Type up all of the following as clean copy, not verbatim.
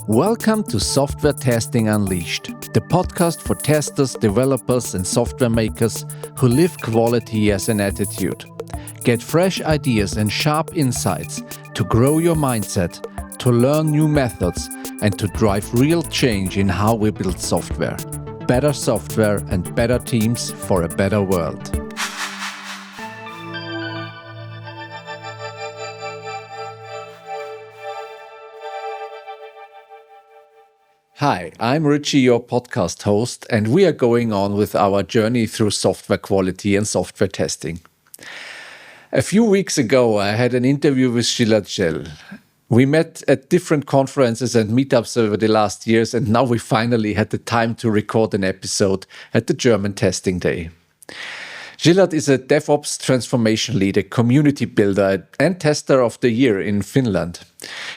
Welcome to Software Testing Unleashed, the podcast for testers, developers, and software makers who live quality as an attitude. Get fresh ideas and sharp insights to grow your mindset, to learn new methods, and to drive real change in how we build software. Better software and better teams for a better world. Hi, I'm Richie, your podcast host, and we are going on with our journey through software quality and software testing. A few weeks ago, I had an interview with Gilad Gell. We met at different conferences and meetups over the last years, and now we finally had the time to record an episode at the German Testing Day. Gilad is a DevOps transformation leader, community builder, and tester of the year in Finland.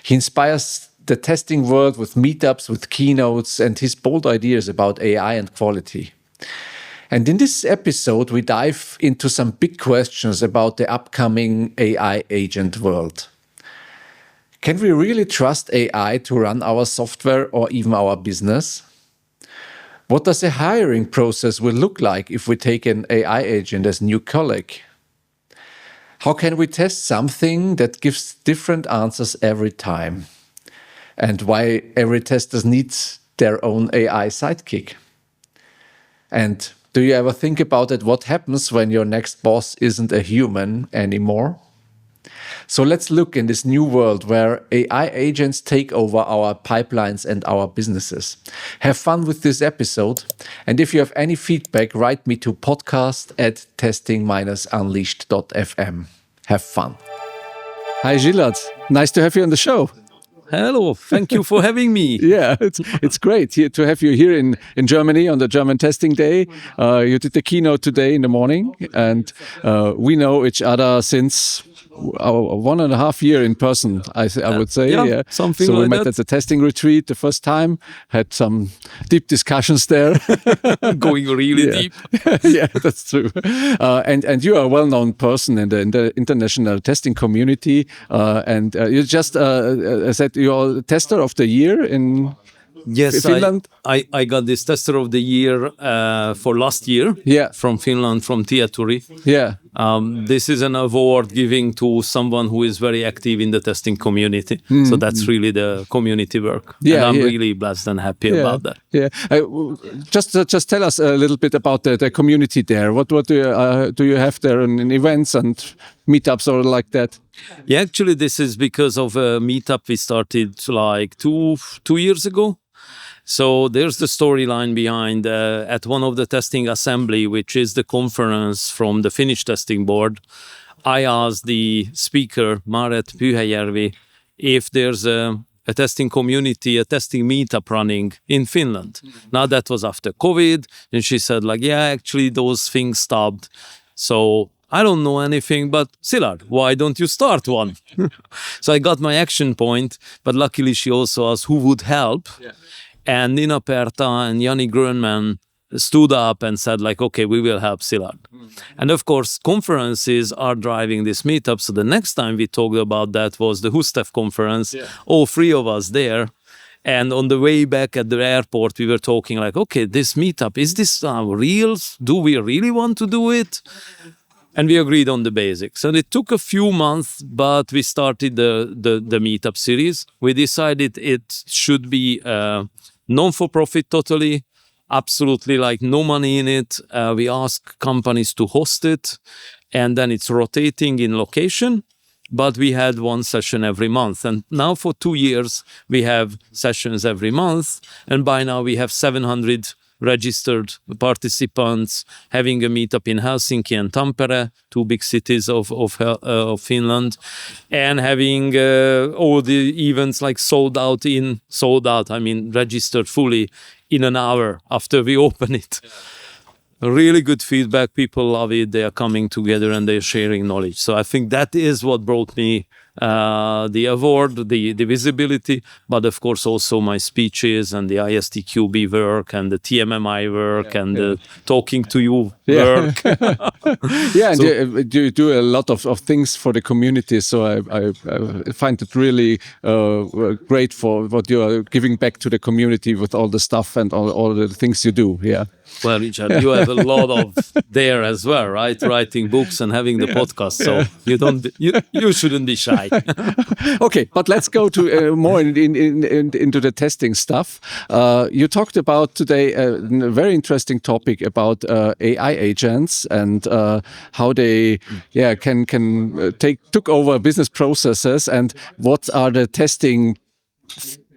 He inspires the testing world with meetups, with keynotes, and his bold ideas about AI and quality. And in this episode, we dive into some big questions about the upcoming AI agent world. Can we really trust AI to run our software or even our business? What does a hiring process will look like if we take an AI agent as a new colleague? How can we test something that gives different answers every time? And why every tester needs their own AI sidekick? And do you ever think about it, what happens when your next boss isn't a human anymore? So let's look in this new world where AI agents take over our pipelines and our businesses. Have fun with this episode. And if you have any feedback, write me to podcast@testing-unleashed.fm. Have fun. Hi, Gilad. Nice to have you on the show. Hello, thank you for having me. Yeah, it's great here to have you here in Germany on the German Testing Day. You did the keynote today in the morning, and we know each other since 1.5 years in person, I would say. Yeah, something so like we met that. at the testing retreat the first time, had some deep discussions there. Going really deep. Yeah, that's true. And you are a well-known person in the international testing community. And you just said you're tester of the year in Finland. I got this tester of the year for last year. Yeah. From Finland, from Tieturi. Yeah. This is an award giving to someone who is very active in the testing community. So that's really the community work. Yeah, and I'm really blessed and happy about that. Yeah. Just tell us a little bit about the community there. What do you have there in events and meetups or like that? Yeah, actually, this is because of a meetup we started like two years ago. So there's the storyline behind at one of the testing assembly, which is the conference from the Finnish testing board. I asked the speaker, Maaret Pyhäjärvi, if there's a testing community, a testing meetup running in Finland. Now that was after COVID. And she said like, yeah, actually those things stopped. So I don't know anything, but Szilárd, why don't you start one? So I got my action point, but luckily she also asked who would help. Yeah. And Nina Perta and Yanni Grönman stood up and said like, okay, we will help Szilárd. And of course, conferences are driving this meetup. So the next time we talked about that was the Hustef conference, all three of us there. And on the way back at the airport, we were talking like, okay, this meetup, is this real? Do we really want to do it? And we agreed on the basics. And it took a few months, but we started the meetup series. We decided it should be non-for-profit totally, absolutely like no money in it. We ask companies to host it, and then it's rotating in location. But we had one session every month. And now for 2 years, we have sessions every month. And by now we have 700 registered participants, having a meetup in Helsinki and Tampere, two big cities of Finland, and having all the events like registered fully in an hour after we open it. Really good feedback. People love it. They are coming together and they're sharing knowledge. So I think that is what brought me the award, the visibility, but of course also my speeches and the ISTQB work and the TMMI work and the talking to you work. Yeah, and you do a lot of things for the community. So I find it really great for what you are giving back to the community with all the stuff and all the things you do. Yeah. Well, Richard, you have a lot of there as well, right? Writing books and having the podcast. So you shouldn't be shy. Okay, but let's go to more into the testing stuff. You talked about today a very interesting topic about AI agents and how they can took over business processes and what are the testing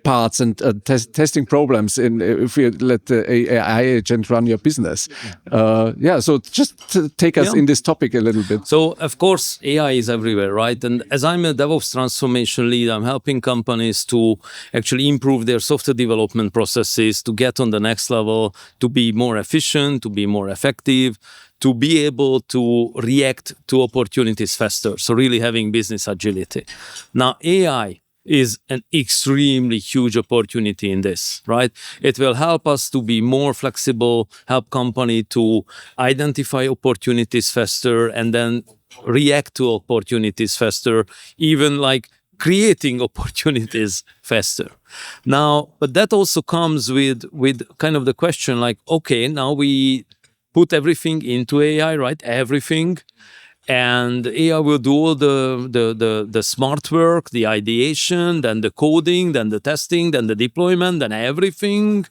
parts and testing problems if you let the AI agent run your business. So just take us in this topic a little bit. So, of course, AI is everywhere, right? And as I'm a DevOps transformation lead, I'm helping companies to actually improve their software development processes, to get on the next level, to be more efficient, to be more effective, to be able to react to opportunities faster. So really having business agility. Now, AI is an extremely huge opportunity in this, right? It will help us to be more flexible, help company to identify opportunities faster and then react to opportunities faster, even like creating opportunities faster. Now, but that also comes with kind of the question like, okay, now we put everything into AI, right? Everything. And AI will do all the smart work, the ideation, then the coding, then the testing, then the deployment, then everything.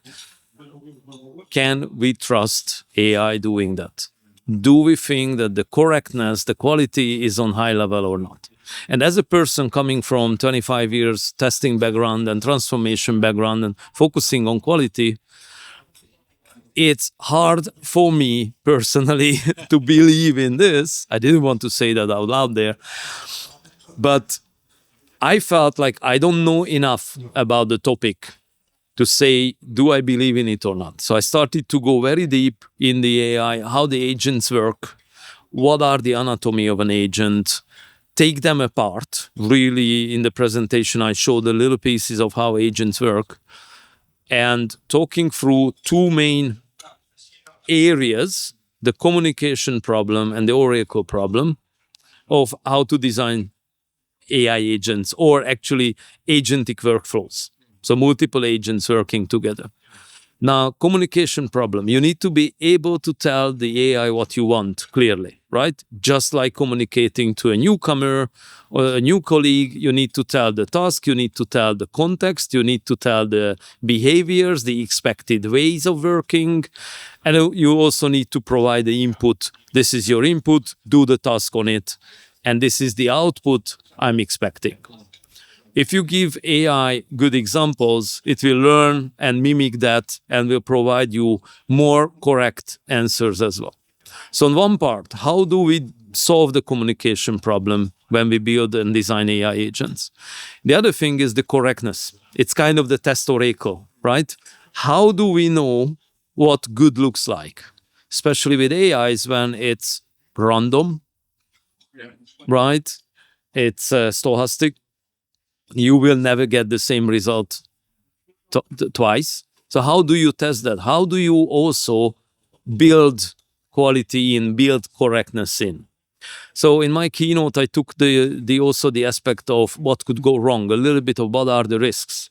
Can we trust AI doing that? Do we think that the correctness, the quality is on high level or not? And as a person coming from 25 years testing background and transformation background and focusing on quality, it's hard for me personally to believe in this. I didn't want to say that out loud there, but I felt like I don't know enough about the topic to say, do I believe in it or not? So I started to go very deep in the AI, how the agents work, what are the anatomy of an agent, take them apart. Really, in the presentation, I showed the little pieces of how agents work and talking through two main areas, the communication problem and the Oracle problem of how to design AI agents or actually agentic workflows. So multiple agents working together. Now, communication problem. You need to be able to tell the AI what you want clearly, right? Just like communicating to a newcomer or a new colleague, you need to tell the task, you need to tell the context, you need to tell the behaviors, the expected ways of working. And you also need to provide the input. This is your input, do the task on it. And this is the output I'm expecting. If you give AI good examples, it will learn and mimic that and will provide you more correct answers as well. So on one part, how do we solve the communication problem when we build and design AI agents? The other thing is the correctness. It's kind of the test oracle, right? How do we know what good looks like? Especially with AIs when it's random, right? It's stochastic. You will never get the same result twice. So how do you test that? How do you also build quality in, build correctness in? So in my keynote, I took the aspect of what could go wrong, a little bit of what are the risks.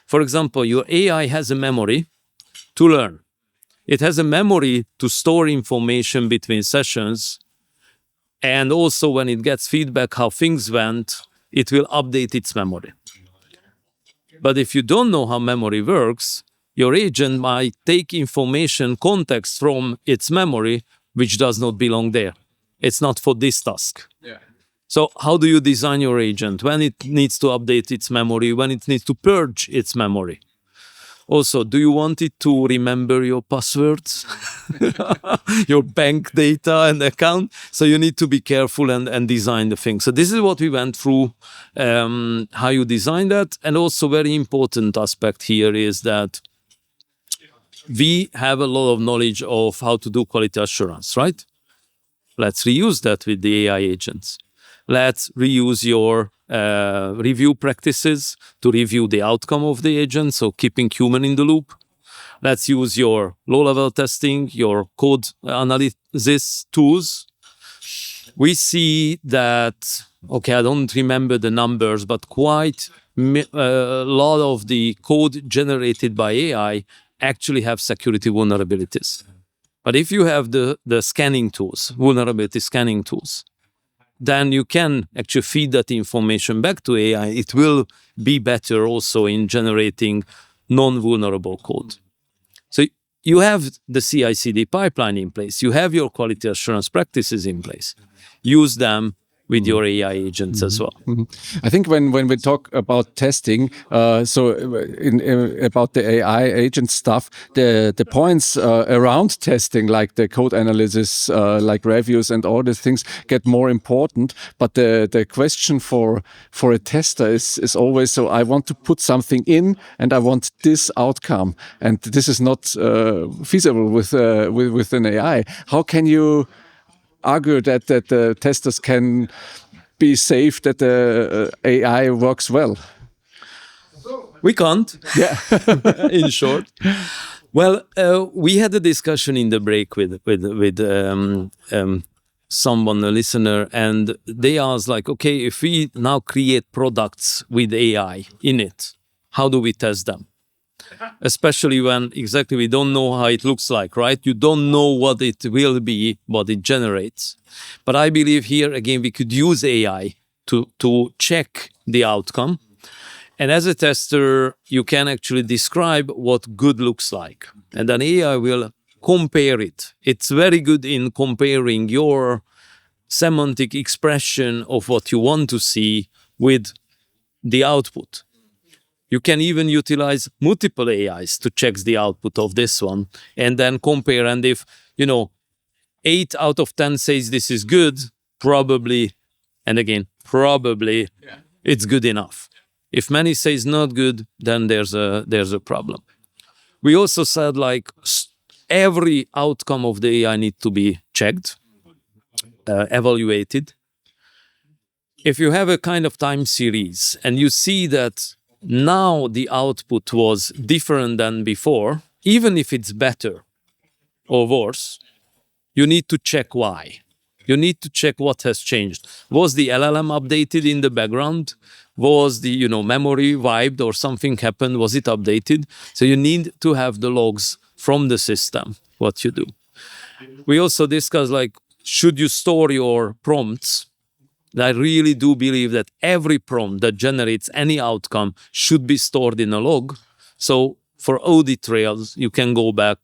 For example, your AI has a memory to learn. It has a memory to store information between sessions. And also when it gets feedback how things went, it will update its memory. But if you don't know how memory works, your agent might take information, context from its memory, which does not belong there. It's not for this task. Yeah. So how do you design your agent? When it needs to update its memory, when it needs to purge its memory? Also, do you want it to remember your passwords, your bank data and account? So you need to be careful and design the thing. So this is what we went through, how you design that. And also very important aspect here is that we have a lot of knowledge of how to do quality assurance, right? Let's reuse that with the AI agents. Let's reuse your review practices to review the outcome of the agent, so keeping human in the loop. Let's use your low-level testing, your code analysis tools. We see that, okay, I don't remember the numbers, but quite a lot of the code generated by AI actually have security vulnerabilities. But if you have the scanning tools, vulnerability scanning tools, then you can actually feed that information back to AI. It will be better also in generating non-vulnerable code. So you have the CI/CD pipeline in place. You have your quality assurance practices in place. Use them with your AI agents as well. I think when we talk about testing, about the AI agent stuff, the points around testing, like the code analysis, like reviews and all these things, get more important. But the question for a tester is always, so I want to put something in and I want this outcome, and this is not feasible with an AI. How can you argue that the testers can be safe that the AI works well? We can't. Yeah. In short. Well, we had a discussion in the break with someone, a listener, and they asked like, okay, if we now create products with AI in it, how do we test them? Especially when exactly we don't know how it looks like, right? You don't know what it will be, what it generates. But I believe here, again, we could use AI to check the outcome. And as a tester, you can actually describe what good looks like. And then AI will compare it. It's very good in comparing your semantic expression of what you want to see with the output. You can even utilize multiple AIs to check the output of this one and then compare. And if, 8 out of 10 says this is good, probably, it's good enough. If many says not good, then there's a problem. We also said like every outcome of the AI need to be checked, evaluated. If you have a kind of time series and you see that now the output was different than before, even if it's better or worse, you need to check why. You need to check what has changed. Was the LLM updated in the background? Was the memory wiped or something happened? Was it updated? So you need to have the logs from the system, what you do. We also discussed like, should you store your prompts? I really do believe that every prompt that generates any outcome should be stored in a log. So for audit trails, you can go back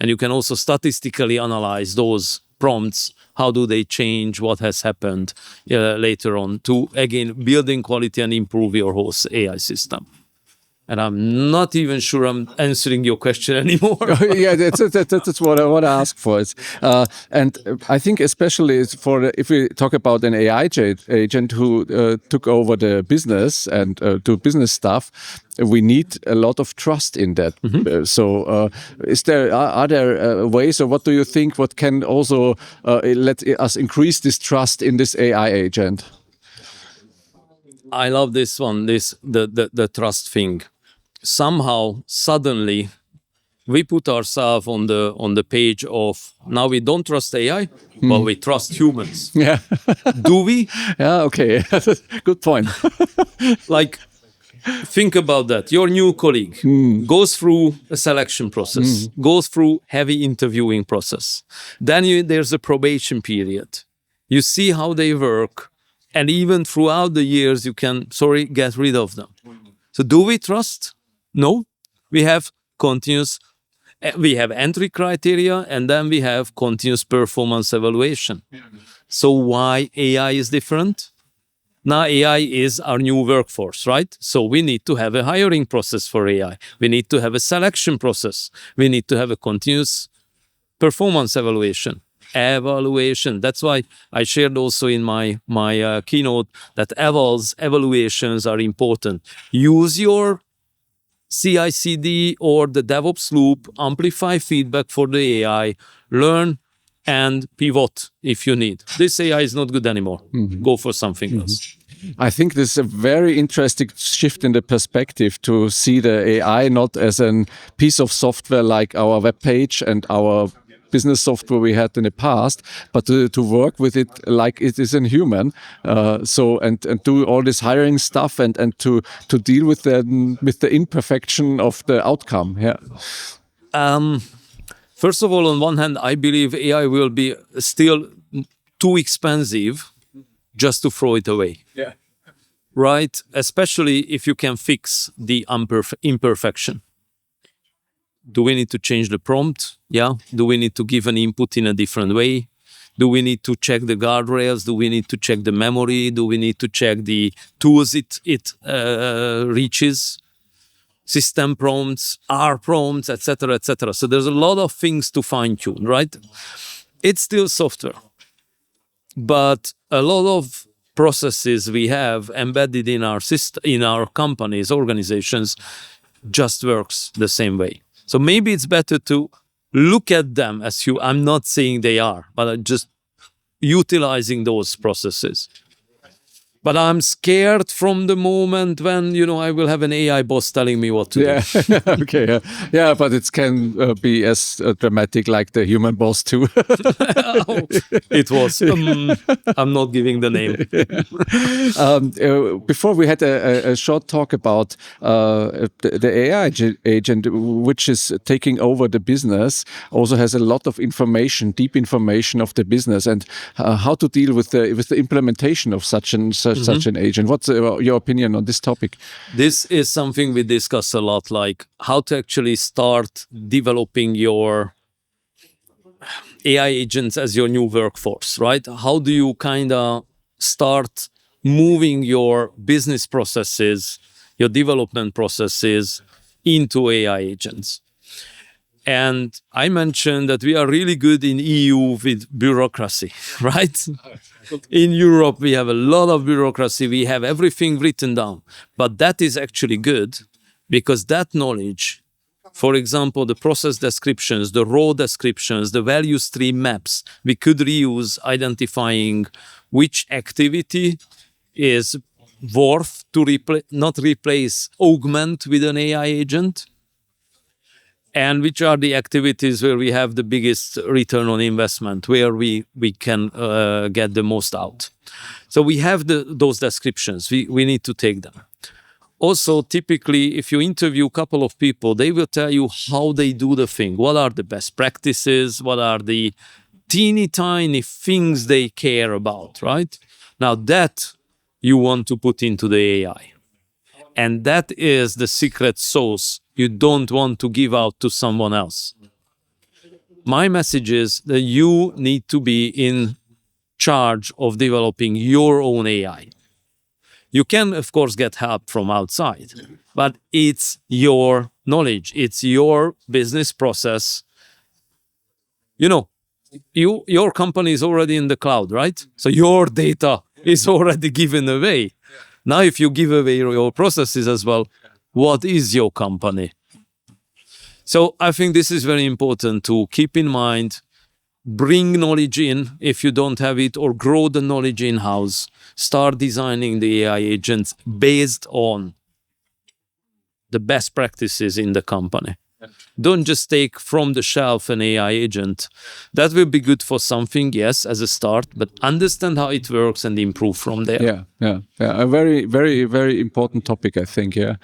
and you can also statistically analyze those prompts. How do they change? What has happened later on to, again, building quality and improve your whole AI system. And I'm not even sure I'm answering your question anymore. Yeah, that's what I want to ask for. And I think especially if we talk about an AI agent who took over the business and do business stuff, we need a lot of trust in that. So are there ways, or what do you think, what can also let us increase this trust in this AI agent? I love this one, the trust thing. Somehow, suddenly, we put ourselves on the page of now we don't trust AI, but we trust humans. Yeah. Do we? Yeah, okay. Good point. Like, think about that. Your new colleague goes through a selection process, goes through heavy interviewing process. Then there's a probation period. You see how they work. And even throughout the years, you can, get rid of them. So do we trust? No. We have entry criteria, and then we have continuous performance evaluation. So why AI is different? Now AI is our new workforce, right? So we need to have a hiring process for AI. We need to have a selection process. We need to have a continuous performance evaluation. That's why I shared also in my keynote that evaluations are important. Use your CI/CD or the DevOps loop, amplify feedback for the AI, learn and pivot if you need. This AI is not good anymore. Go for something else. I think this is a very interesting shift in the perspective to see the AI not as a piece of software like our web page and our business software we had in the past, but to work with it like it is a human. And do all this hiring stuff and to deal with the imperfection of the outcome. Yeah. First of all, on one hand, I believe AI will be still too expensive just to throw it away. Yeah. Right? Especially if you can fix the imperfection. Do we need to change the prompt? Yeah. Do we need to give an input in a different way? Do we need to check the guardrails? Do we need to check the memory? Do we need to check the tools it reaches? System prompts, R prompts, etc., etc. So there's a lot of things to fine tune, right? It's still software, but a lot of processes we have embedded in our system, in our companies, organizations, just works the same way. So maybe it's better to look at them as you. I'm not saying they are, but just utilizing those processes. But I'm scared from the moment when, I will have an AI boss telling me what to do. Okay. Yeah, but it can be as dramatic like the human boss too. It was. I'm not giving the name. Before we had a short talk about the AI agent, which is taking over the business, also has a lot of information, deep information of the business, and how to deal with the implementation of such an agent. What's your opinion on this topic? This is something we discuss a lot, like how to actually start developing your AI agents as your new workforce, right? How do you kind of start moving your business processes, your development processes into AI agents? And I mentioned that we are really good in EU with bureaucracy, right? In Europe, we have a lot of bureaucracy. We have everything written down. But that is actually good because that knowledge, for example, the process descriptions, the role descriptions, the value stream maps, we could reuse identifying which activity is worth to not replace, augment with an AI agent, and which are the activities where we have the biggest return on investment, where we can get the most out. So we have those descriptions. We need to take them. Also, typically, if you interview a couple of people, they will tell you how they do the thing. What are the best practices? What are the teeny tiny things they care about, right? Now that you want to put into the AI. And that is the secret sauce you don't want to give out to someone else. My message is that you need to be in charge of developing your own AI. You can, of course, get help from outside, but it's your knowledge. It's your business process. Your company is already in the cloud, right? So your data is already given away. Now, if you give away your processes as well, what is your company? So I think this is very important to keep in mind. Bring knowledge in if you don't have it, or grow the knowledge in-house. Start designing the AI agents based on the best practices in the company. Don't just take from the shelf an AI agent. That will be good for something, yes, as a start, but understand how it works and improve from there. Yeah. A very, very, very important topic, I think. Yeah.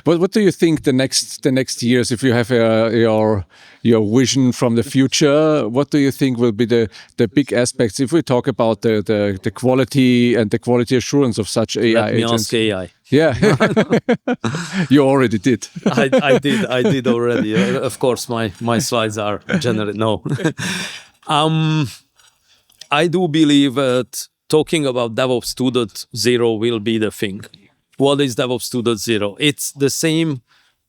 But what do you think the next years, if you have your vision from the future, what do you think will be the big aspects if we talk about the quality and the quality assurance of such AI agents? Let me ask AI. Yeah, you already did. I did already. Of course, my slides are generated. No, I do believe that talking about DevOps 2.0 will be the thing. What is DevOps 2.0? It's the same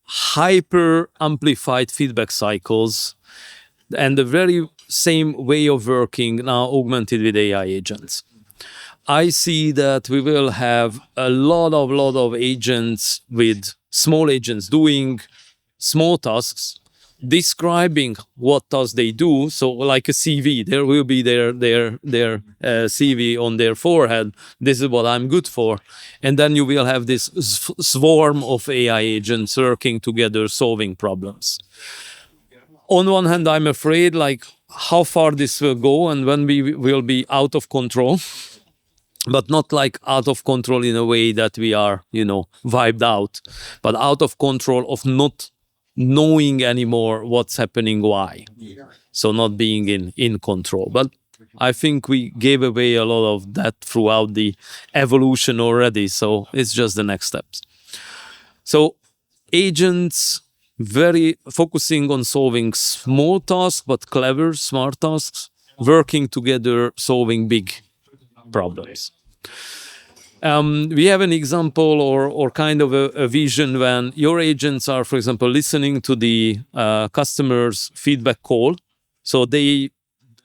hyper amplified feedback cycles and the very same way of working now augmented with AI agents. I see that we will have a lot of agents with small agents doing small tasks, describing what does they do. So like a CV, there will be their CV on their forehead. This is what I'm good for. And then you will have this swarm of AI agents working together, solving problems. On one hand, I'm afraid like how far this will go and when we will be out of control, but not like out of control in a way that we are, wiped out, but out of control of not knowing anymore what's happening, why. So not being in control. But I think we gave away a lot of that throughout the evolution already. So it's just the next steps. So agents very focusing on solving small tasks, but clever, smart tasks, working together, solving big problems. We have an example or kind of a vision when your agents are, for example, listening to the customer's feedback call. So they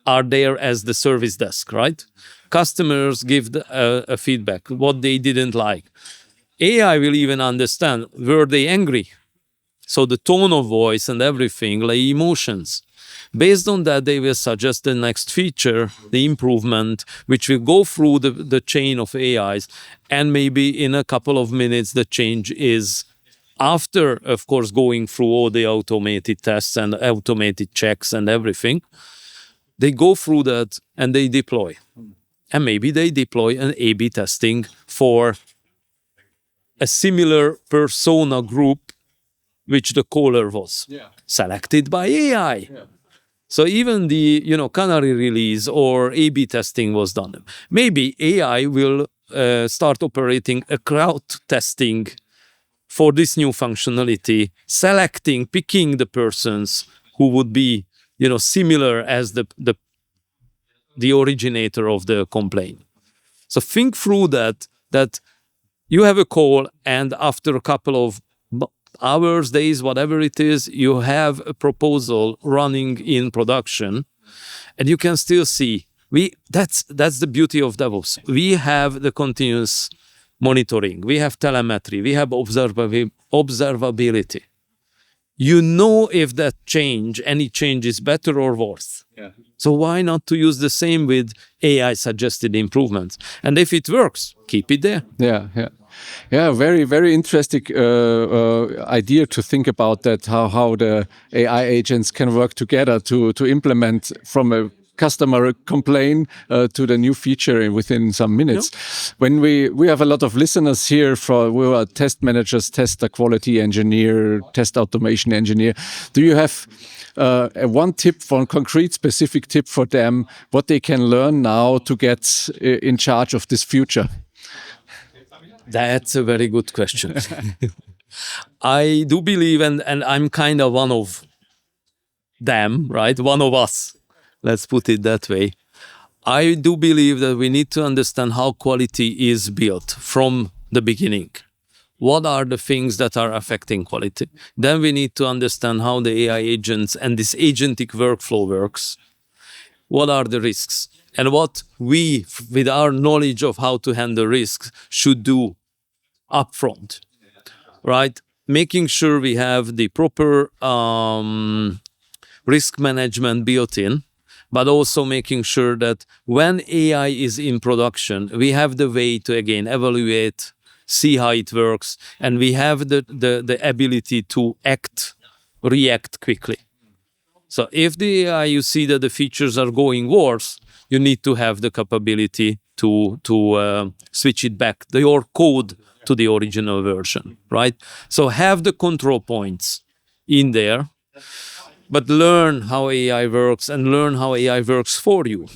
are there as the service desk, right? Customers give a feedback, what they didn't like. AI will even understand, were they angry? So the tone of voice and everything, like emotions. Based on that, they will suggest the next feature, the improvement, which will go through the chain of AIs. And maybe in a couple of minutes, the change is after, of course, going through all the automated tests and automated checks and everything. They go through that and they deploy. And maybe they deploy an A/B testing for a similar persona group which the caller was selected by AI. So even the canary release or A/B testing was done. Maybe AI will start operating a crowd testing for this new functionality, picking the persons who would be similar as the originator of the complaint. So think through that you have a call and after a couple of hours, days, whatever it is, you have a proposal running in production and you can still see that's the beauty of DevOps. We have the continuous monitoring, we have telemetry, we have observability. You know if that any change is better or worse. So why not to use the same with AI suggested improvements? And if it works, keep it there. Yeah, very, very interesting idea to think about that, how the AI agents can work together to implement from a customer complaint to the new feature within some minutes. When we have a lot of listeners here we are test managers, tester, quality engineer, test automation engineer. Do you have one concrete specific tip for them, what they can learn now to get in charge of this future? That's a very good question. I do believe, and I'm kind of one of them, right? One of us, let's put it that way. I do believe that we need to understand how quality is built from the beginning. What are the things that are affecting quality? Then we need to understand how the AI agents and this agentic workflow works. What are the risks? And what we, with our knowledge of how to handle risks, should do upfront, right? Making sure we have the proper risk management built in, but also making sure that when AI is in production, we have the way to, again, evaluate, see how it works, and we have the ability to react quickly. So if the AI, you see that the features are going worse, you need to have the capability to switch it back, your code to the original version, right? So have the control points in there, but learn how AI works and learn how AI works for you.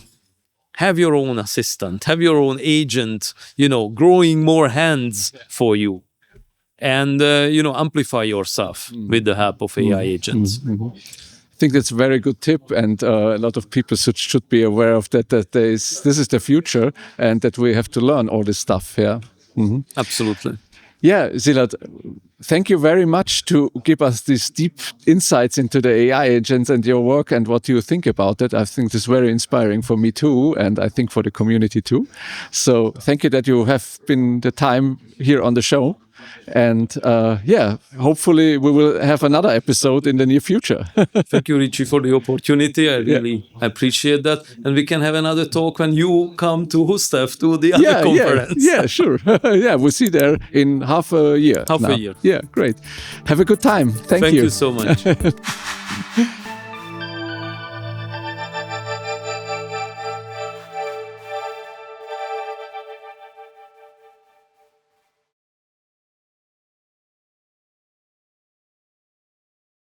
Have your own assistant, have your own agent, growing more hands for you. And, amplify yourself with the help of AI agents. I think that's a very good tip, and a lot of people should be aware of that this is the future and that we have to learn all this stuff. Absolutely. Yeah, Szilárd, thank you very much to give us these deep insights into the AI agents and your work and what you think about it. I think this is very inspiring for me too, and I think for the community too. So thank you that you have been the time here on the show. And yeah, hopefully we will have another episode in the near future. Thank you, Richie, for the opportunity. I really appreciate that. And we can have another talk when you come to Hustav, to the other conference. Yeah, sure. Yeah, we'll see there in half a year. Half a year. Yeah, great. Have a good time. Thank you. Thank you so much.